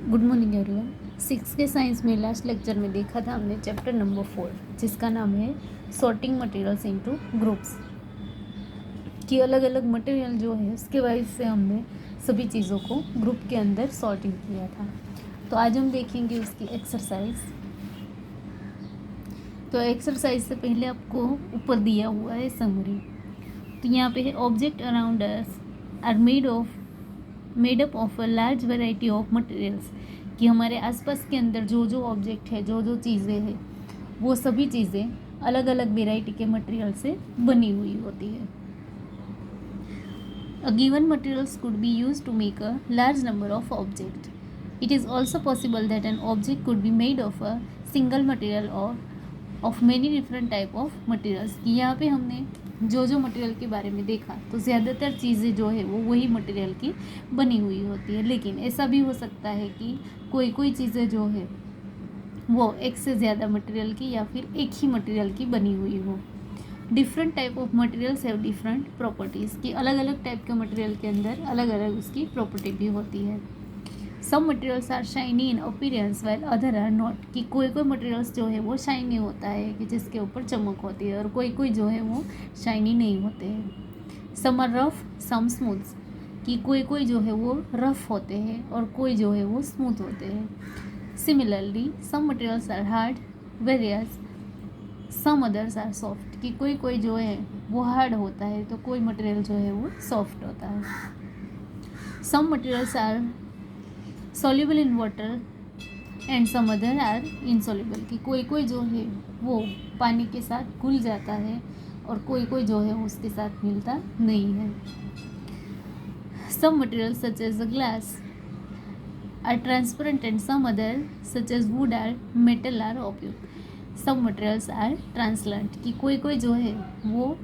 Good morning everyone. 6 के science में last lecture में देखा था हमने चैप्टर नंबर 4 जिसका नाम है सॉर्टिंग मटेरियल्स इनटू ग्रुप्स। कि अलग अलग मटेरियल जो है उसके वजह से हमने सभी चीज़ों को ग्रुप के अंदर सॉर्टिंग किया था। तो आज हम देखेंगे उसकी एक्सरसाइज। तो एक्सरसाइज से पहले आपको ऊपर दिया हुआ है समरी। तो यहाँ पे है object around us are made up of a large variety of materials. कि हमारे आसपास के अंदर जो जो ऑब्जेक्ट है, जो जो चीज़ें हैं, वो सभी चीज़ें अलग अलग वेराइटी के मटेरियल से बनी हुई होती है। A given materials could be used to make a large number of objects. It is also possible that an object could be made of a single material or of many different type of materials. कि यहाँ पे हमने जो जो material के बारे में देखा तो ज़्यादातर चीज़ें जो है वो वही मटेरियल की बनी हुई होती है, लेकिन ऐसा भी हो सकता है कि कोई कोई चीज़ें जो है वो एक से ज़्यादा मटेरियल की या फिर एक ही मटेरियल की बनी हुई हो। Different type of materials have different properties. कि अलग अलग टाइप के मटेरियल के अंदर अलग अलग उसकी प्रॉपर्टी भी होती है। Some materials are shiny in appearance while other are not. कि कोई कोई मटेरियल्स जो है वो शाइनी होता है कि जिसके ऊपर चमक होती है, और कोई कोई जो है वो शाइनी नहीं होते हैं। Some are rough some smooth. कि कोई कोई जो है वो रफ होते हैं और कोई जो है वो स्मूथ होते हैं। Similarly some materials are hard whereas some others are soft. कि कोई कोई जो है वो हार्ड होता है तो कोई मटेरियल जो है वो सॉफ्ट होता है। Some materials are soluble in water and some other are insoluble. कि कोई कोई जो है वो पानी के साथ घुल जाता है और कोई कोई जो है उसके साथ मिलता नहीं है। Some materials such as the glass are transparent and some other such as wood or metal are opaque. सब मटेरियल्स आर ट्रांसलेंट। कि कोई कोई जो है वो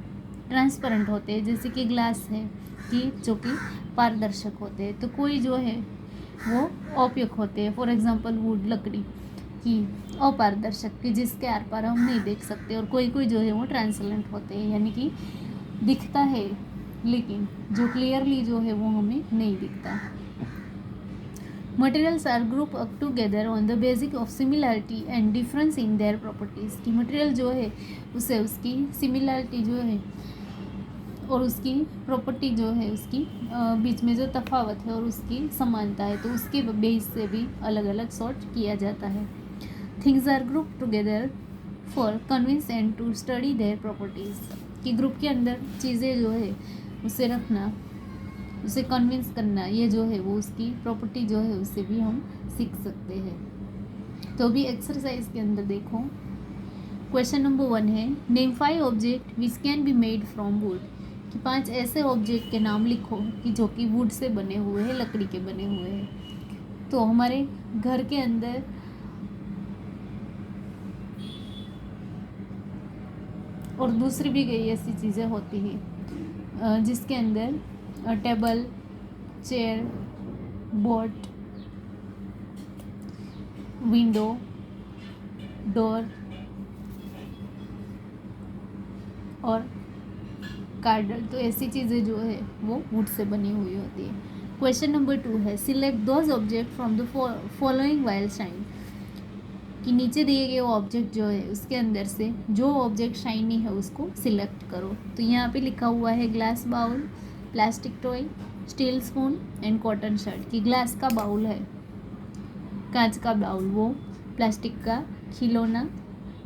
ट्रांसपेरेंट होते हैं, जैसे कि ग्लास है कि जो कि पारदर्शक होते हैं, तो कोई जो है वो ओपेक होते हैं। फॉर एग्जांपल वुड लकड़ी की अपारदर्शक की जिसके आर पार हम नहीं देख सकते, और कोई कोई जो है वो ट्रांसलेंट होते हैं यानी कि दिखता है लेकिन जो क्लियरली जो है वो हमें नहीं दिखता। Materials are group up together on the basic of similarity and difference in their properties. की मटेरियल जो है उसे उसकी सिमिलैरिटी जो है और उसकी प्रॉपर्टी जो है उसकी बीच में जो तफावत है और उसकी समानता है, तो उसके बेस से भी अलग अलग सॉर्ट किया जाता है। Things are group together for convenience and to study their properties. कि ग्रुप के अंदर चीज़ें जो है उसे रखना, उसे कन्विंस करना, ये जो है वो उसकी प्रॉपर्टी जो है उससे भी हम सीख सकते हैं। तो अभी एक्सरसाइज के अंदर देखो, क्वेश्चन नंबर 1 है name 5 object which can be made from would. कि 5 ऐसे ऑब्जेक्ट के नाम लिखो कि जो कि वुड से बने हुए हैं, लकड़ी के बने हुए हैं। तो हमारे घर के अंदर और दूसरी भी कई ऐसी चीज़ें होती हैं जिसके अंदर table, chair, boat, window, door और कार्डर, तो ऐसी चीज़ें जो है वो वुड से बनी हुई होती है। क्वेश्चन नंबर 2 है select those object from the following while shine. कि नीचे दिए गए ऑब्जेक्ट जो है उसके अंदर से जो ऑब्जेक्ट शाइनी है उसको सिलेक्ट करो। तो यहाँ पे लिखा हुआ है glass bowl, plastic toy, steel spoon and cotton shirt. कि ग्लास का बाउल है, कांच का बाउल, वो प्लास्टिक का खिलौना,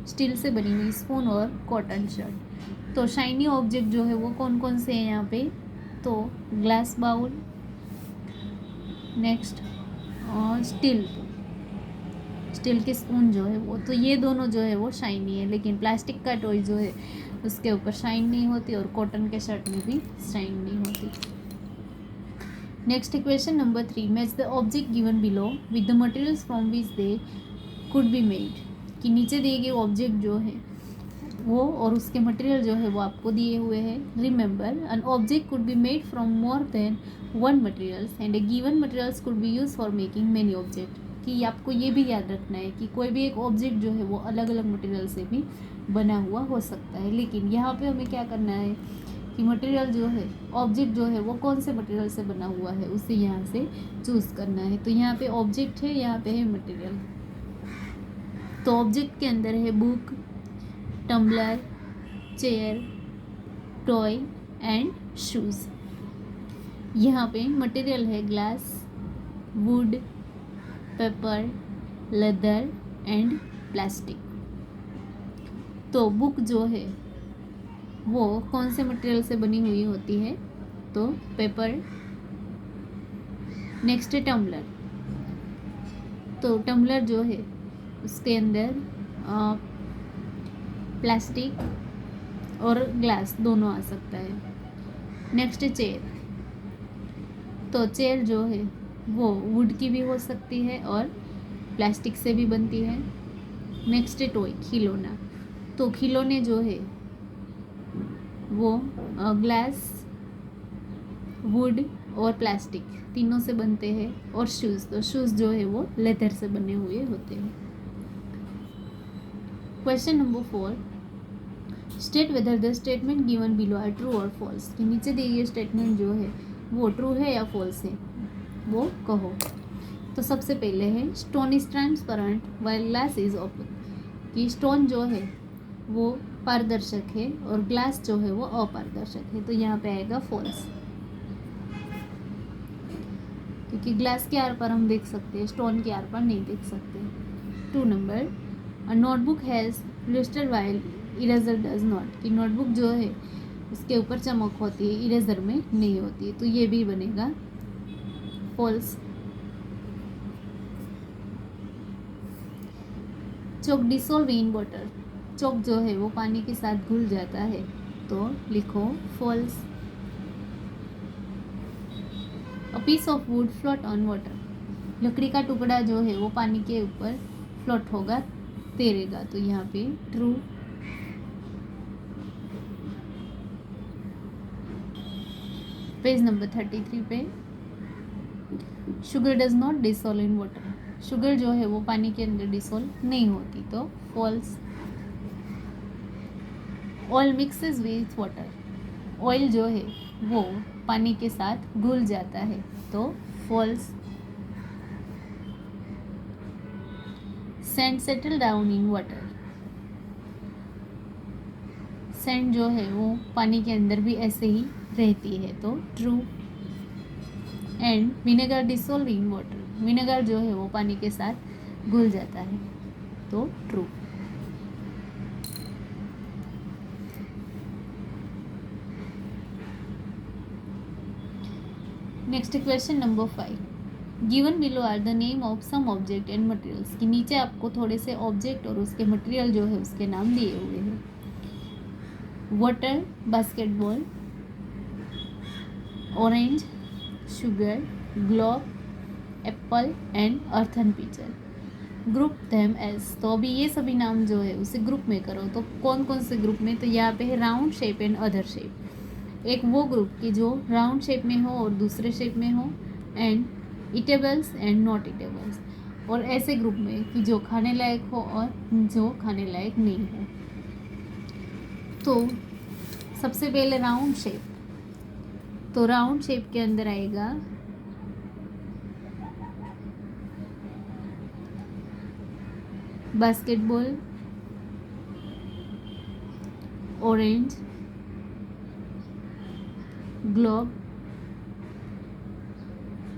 स्टील से बनी हुई स्पून और कॉटन शर्ट। तो शाइनी ऑब्जेक्ट जो है वो कौन कौन से हैं यहाँ पे, तो ग्लास बाउल, नेक्स्ट स्टील के स्पून जो है वो, तो ये दोनों जो है वो शाइनी है, लेकिन प्लास्टिक का टॉय जो है उसके ऊपर शाइन नहीं होती और कॉटन के शर्ट में भी शाइन नहीं होती। Next question number 3 match the object given below with the materials from which they could be made. कि नीचे दिए गए ऑब्जेक्ट जो है वो और उसके मटेरियल जो है वो आपको दिए हुए हैं। Remember an object could be made from more than one materials and A given materials could be use for making many object. कि आपको ये भी याद रखना है कि कोई भी एक ऑब्जेक्ट जो है वो अलग अलग मटेरियल से भी बना हुआ हो सकता है, लेकिन यहाँ पे हमें क्या करना है कि कि मटेरियल जो है, ऑब्जेक्ट जो है वो कौन से मटेरियल से बना हुआ है, उसे यहाँ से चूज़ करना है। तो यहाँ पे ऑब्जेक्ट है, यहाँ पे है मटेरियल। तो ऑब्जेक्ट के अंदर है book, tumbler, chair, toy and shoes. यहाँ पे मटेरियल है glass, wood, paper, leather and plastic. तो बुक जो है वो कौन से मटेरियल से बनी हुई होती है, तो पेपर। नेक्स्ट है टम्बलर। तो टम्बलर जो है उसके अंदर प्लास्टिक और ग्लास दोनों आ सकता है। नेक्स्ट है चेयर। तो चेयर जो है वो वुड की भी हो सकती है और प्लास्टिक से भी बनती है। नेक्स्ट है टॉय, खिलौना। तो खिलौने जो है वो ग्लास, वुड और प्लास्टिक तीनों से बनते हैं। और शूज़, तो शूज़ जो है वो लेदर से बने हुए होते हैं। Question number 4, state whether the statement given below are true और फॉल्स। कि नीचे दिए गए स्टेटमेंट जो है वो ट्रू है या फॉल्स है, वो कहो। तो सबसे पहले है stone is transparent while glass is open. कि स्टोन जो है वो पारदर्शक है और ग्लास जो है वो अपारदर्शक है। तो यहाँ पे आएगा फॉल्स, क्योंकि ग्लास के आर पर हम देख सकते हैं, स्टोन के आर पर नहीं देख सकते। 2 number, a notebook has लुस्टर while eraser does not. कि नोटबुक जो है उसके ऊपर चमक होती है, इरेजर में नहीं होती है। तो ये भी बनेगा false. Chalk dissolve in water. Chalk जो है वो पानी के साथ घुल जाता है, तो लिखो false. A piece of wood float on water. लकड़ी का टुकड़ा जो है वो पानी के ऊपर फ्लोट होगा, तैरेगा। तो यहाँ पे ट्रू। पेज नंबर 33 पे, sugar does not dissolve in water. Sugar जो है वो पानी के अंदर डिसॉल्व नहीं होती, तो false. Oil mixes with water. Oil जो है वो पानी के साथ घुल जाता है, तो false. Sand settle down in water. Sand जो है वो पानी के अंदर भी ऐसे ही रहती है, तो true. And vinegar dissolve in water. Vinegar जो है वो पानी के साथ घुल जाता है, तो true. Next question number 5, given below are the name of some object and materials. कि नीचे आपको थोड़े से ऑब्जेक्ट और उसके मटेरियल जो है उसके नाम दिए हुए हैं। Water, basketball, orange, sugar, globe, apple and earthen pitcher. Group them as. तो अभी ये सभी नाम जो है उसे ग्रुप में करो। तो कौन कौन से ग्रुप में, तो यहाँ पे है round shape and other shape. एक वो ग्रुप की जो राउंड शेप में हो और दूसरे शेप में हो, and eatables and not eatables. और ऐसे ग्रुप में कि जो खाने लायक हो और जो खाने लायक नहीं हो। तो सबसे पहले राउंड शेप। तो राउंड शेप के अंदर आएगा बास्केटबॉल, ऑरेंज, ग्लोब,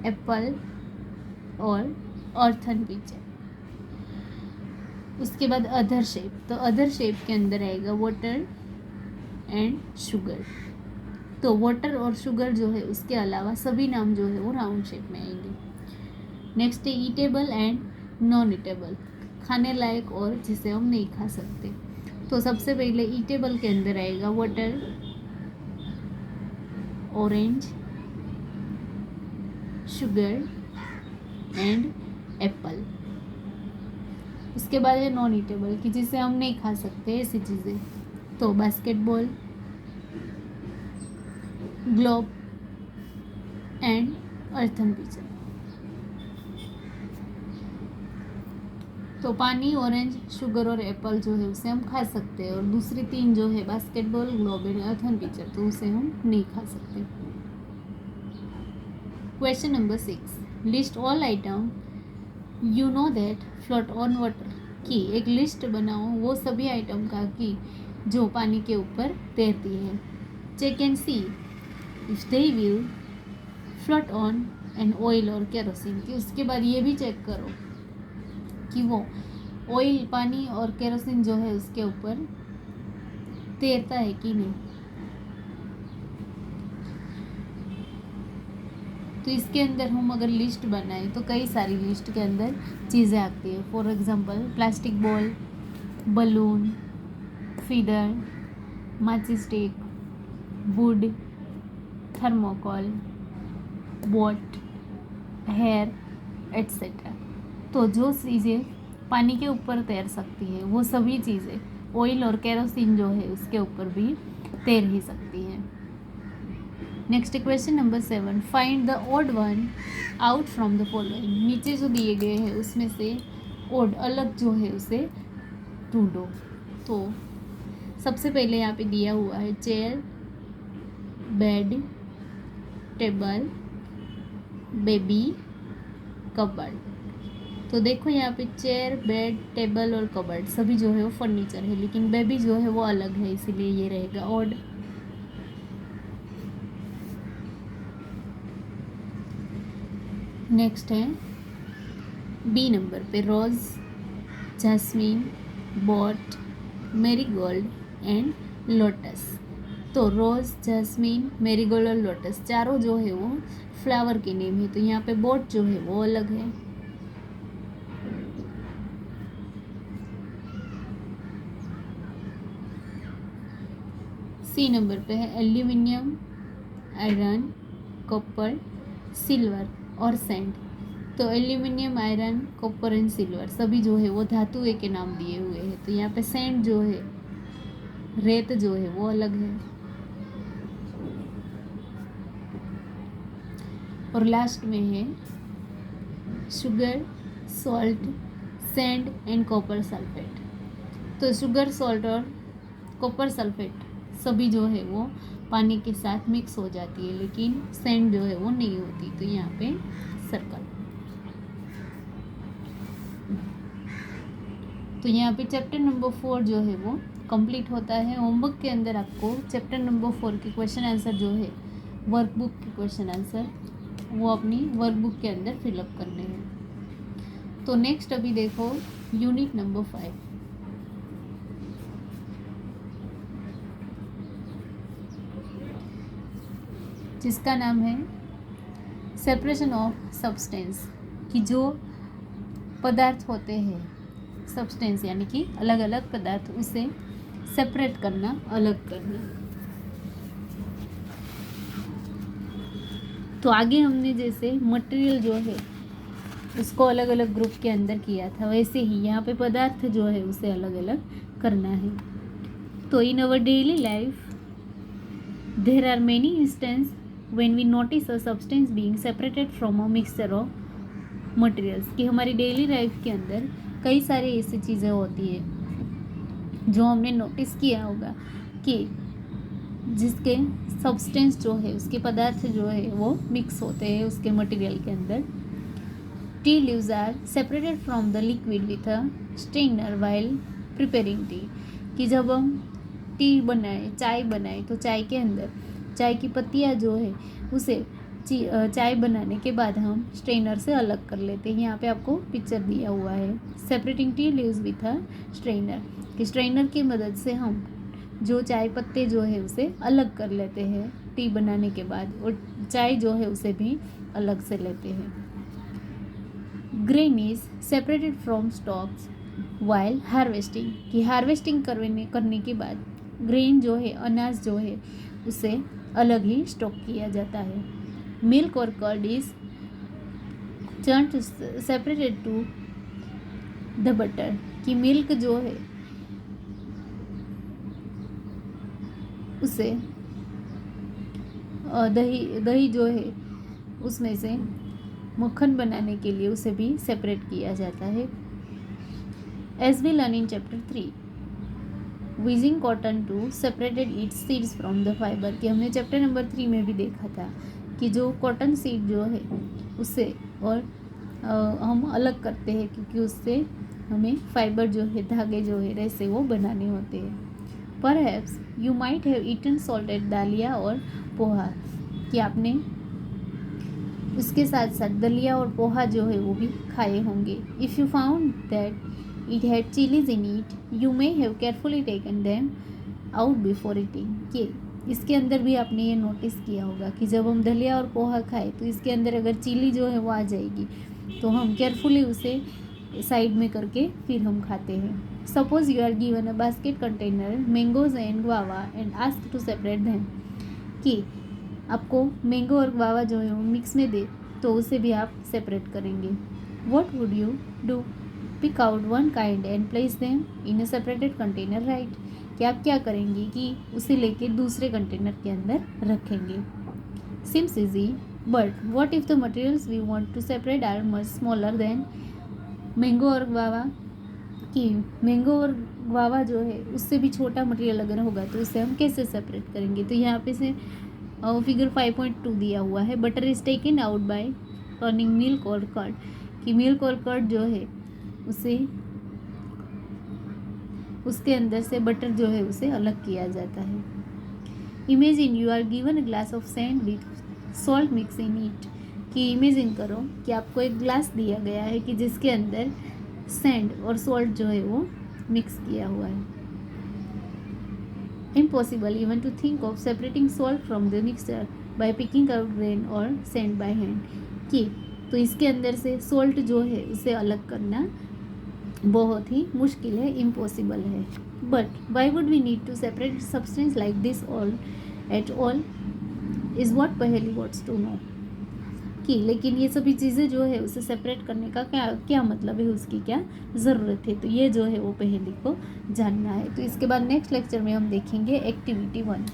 एप्पल और अर्थन पिक्चर। उसके बाद अदर शेप। तो अदर शेप के अंदर आएगा वाटर एंड शुगर। तो वाटर और शुगर जो है उसके अलावा सभी नाम जो है वो राउंड शेप में आएंगे। नेक्स्ट है ईटेबल एंड नॉन ईटेबल। खाने लायक और जिसे हम नहीं खा सकते। तो सबसे पहले ईटेबल के अंदर आएगा water, orange, sugar and Apple. उसके बाद है नॉन ईटेबल कि जिसे हम नहीं खा सकते ऐसी चीज़ें। तो basketball, globe and earthen picture. तो पानी, ऑरेंज, शुगर और एप्पल जो है उसे हम खा सकते हैं, और दूसरी 3 जो है basketball, globe and earthen picture, तो उसे हम नहीं खा सकते। Question number 6, list all item you know that float on water, की एक लिस्ट बनाओ वो सभी आइटम का कि जो पानी के ऊपर तैरती है। Check and see if they will float on an oil और केरोसिन, कि उसके बाद ये भी चेक करो कि वो ऑयल, पानी और केरोसिन जो है उसके ऊपर तैरता है कि नहीं। तो इसके अंदर हम अगर लिस्ट बनाए तो कई सारी लिस्ट के अंदर चीज़ें आती है। For example plastic ball, balloon, feeder, माचिस stick, wood, thermocol, boat, hair etcetera. तो जो चीज़ें पानी के ऊपर तैर सकती है वो सभी चीज़ें ऑयल और केरोसिन जो है उसके ऊपर भी तैर ही सकती हैं। Next question number 7, find the odd one out from the following. नीचे जो दिए गए हैं उसमें से ऑड, अलग जो है उसे ढूंढो। तो सबसे पहले यहाँ पे दिया हुआ है chair, bed, table, baby, cupboard. तो देखो यहाँ पे चेयर, बेड, टेबल और कबर्ड सभी जो है वो फर्नीचर है, लेकिन बेबी जो है वो अलग है, इसीलिए ये रहेगा ऑड। नेक्स्ट है बी नंबर पे रोज़, जैस्मीन, बॉट, मेरीगोल्ड एंड लोटस। तो रोज़, जैस्मीन, मेरीगोल्ड और लोटस चारों जो है वो फ्लावर के नेम है, तो यहाँ पे बॉट जो है वो अलग है। सी नंबर पे है एल्यूमिनियम, आयरन, कॉपर, सिल्वर और सैंड। तो aluminium, iron, copper and silver सभी जो है वो धातु के नाम दिए हुए हैं। तो यहाँ पे सैंड जो है, रेत जो है वो अलग है। और लास्ट में है sugar, salt, sand and copper sulphate. तो शुगर, सॉल्ट और कॉपर सल्फेट सभी जो है वो पानी के साथ मिक्स हो जाती है, लेकिन सैंड जो है वो नहीं होती। तो यहाँ पे सर्कल। तो यहाँ पे चैप्टर नंबर 4 जो है वो कंप्लीट होता है। होमवर्क के अंदर आपको चैप्टर नंबर 4 के क्वेश्चन आंसर जो है, वर्कबुक के क्वेश्चन आंसर, वो अपनी वर्कबुक के अंदर फिलअप करने हैं। तो नेक्स्ट अभी देखो यूनिट नंबर 5, जिसका नाम है सेपरेशन ऑफ सब्सटेंस, कि जो पदार्थ होते हैं, सब्सटेंस यानी कि अलग अलग पदार्थ, उसे सेपरेट करना, अलग करना। तो आगे हमने जैसे मटेरियल जो है उसको अलग अलग ग्रुप के अंदर किया था, वैसे ही यहाँ पे पदार्थ जो है उसे अलग अलग करना है। तो in our daily life there are many instances when we notice a substance being separated from a mixture of materials, कि हमारी डेली लाइफ के अंदर कई सारी ऐसी चीज़ें होती है जो हमने नोटिस किया होगा कि जिसके सब्सटेंस जो है, उसके पदार्थ जो है वो मिक्स होते हैं उसके मटेरियल के अंदर। Tea leaves are separated from the liquid with a strainer while preparing tea, कि जब हम टी बनाए, चाय बनाए, तो चाय के अंदर चाय की पत्तियाँ जो है उसे चाय बनाने के बाद हम स्ट्रेनर से अलग कर लेते हैं। यहाँ पे आपको पिक्चर दिया हुआ है, separating tea leaves with a strainer, कि स्ट्रेनर की मदद से हम जो चाय पत्ते जो है उसे अलग कर लेते हैं टी बनाने के बाद, और चाय जो है उसे भी अलग से लेते हैं। Grain is separated from stocks while harvesting, कि हार्वेस्टिंग करने के बाद ग्रेन जो है, अनाज जो है, उसे अलग ही स्टॉक किया जाता है। मिल्क और curd is churned separated to the butter, कि मिल्क जो है उसे दही जो है उसमें से मक्खन बनाने के लिए उसे भी सेपरेट किया जाता है। As we learn in chapter 3, wheezing cotton to separated it's seeds from the fibre, कि हमने चैप्टर नंबर 3 में भी देखा था कि जो कॉटन सीड जो है उससे और हम अलग करते हैं, क्योंकि उससे हमें फाइबर जो है, धागे जो है, रेसे वो बनाने होते हैं। Perhaps you might have eaten salted daliya और पोहा, कि आपने उसके साथ साथ दलिया और पोहा जो है वो भी खाए होंगे। If you found that it had chilies in it, you may have carefully taken them out before eating, कि इसके अंदर भी आपने ये नोटिस किया होगा कि जब हम दलिया और पोहा खाए तो इसके अंदर अगर चिली जो है वो आ जाएगी तो हम केयरफुली उसे साइड में करके फिर हम खाते हैं। Suppose you are given a basket container mangoes and guava and ask to separate them, कि आपको मैंगो और गुआवा जो है वो मिक्स में दे तो उसे भी आप सेपरेट करेंगे। What would you do? Pick out one kind and place them in a separated container, right, कि आप क्या करेंगे कि उसे लेके दूसरे कंटेनर के अंदर रखेंगे। Seems easy, but what if the materials we want to separate are much smaller than mango और गुआवा, कि मैंगो और गुआवा जो है उससे भी छोटा मटेरियल अगर होगा तो उसे हम कैसे सेपरेट करेंगे। तो यहाँ पे से फिगर 5.2 दिया हुआ है, butter is taken out by turning milk और कर्ड, कि मिल्क और कर्ड जो है उसे उसके अंदर से बटर जो है उसे अलग किया जाता है। Imagine you are given a glass of sand with salt mix in it, कि इमेजिन करो कि आपको एक ग्लास दिया गया है कि जिसके अंदर सैंड और सॉल्ट जो है वो मिक्स किया हुआ है। Impossible even to think of separating salt from the mixture by picking out grain और सैंड बाय हैंड, कि तो इसके अंदर से सॉल्ट जो है उसे अलग करना बहुत ही मुश्किल है, इम्पॉसिबल है। But why would we need to separate substance like this all at all is what पहेली वॉट्स टू नो, कि लेकिन ये सभी चीज़ें जो है उसे सेपरेट करने का क्या क्या मतलब है, उसकी क्या ज़रूरत है, तो ये जो है वो पहेली को जानना है। तो इसके बाद नेक्स्ट लेक्चर में हम देखेंगे एक्टिविटी 1।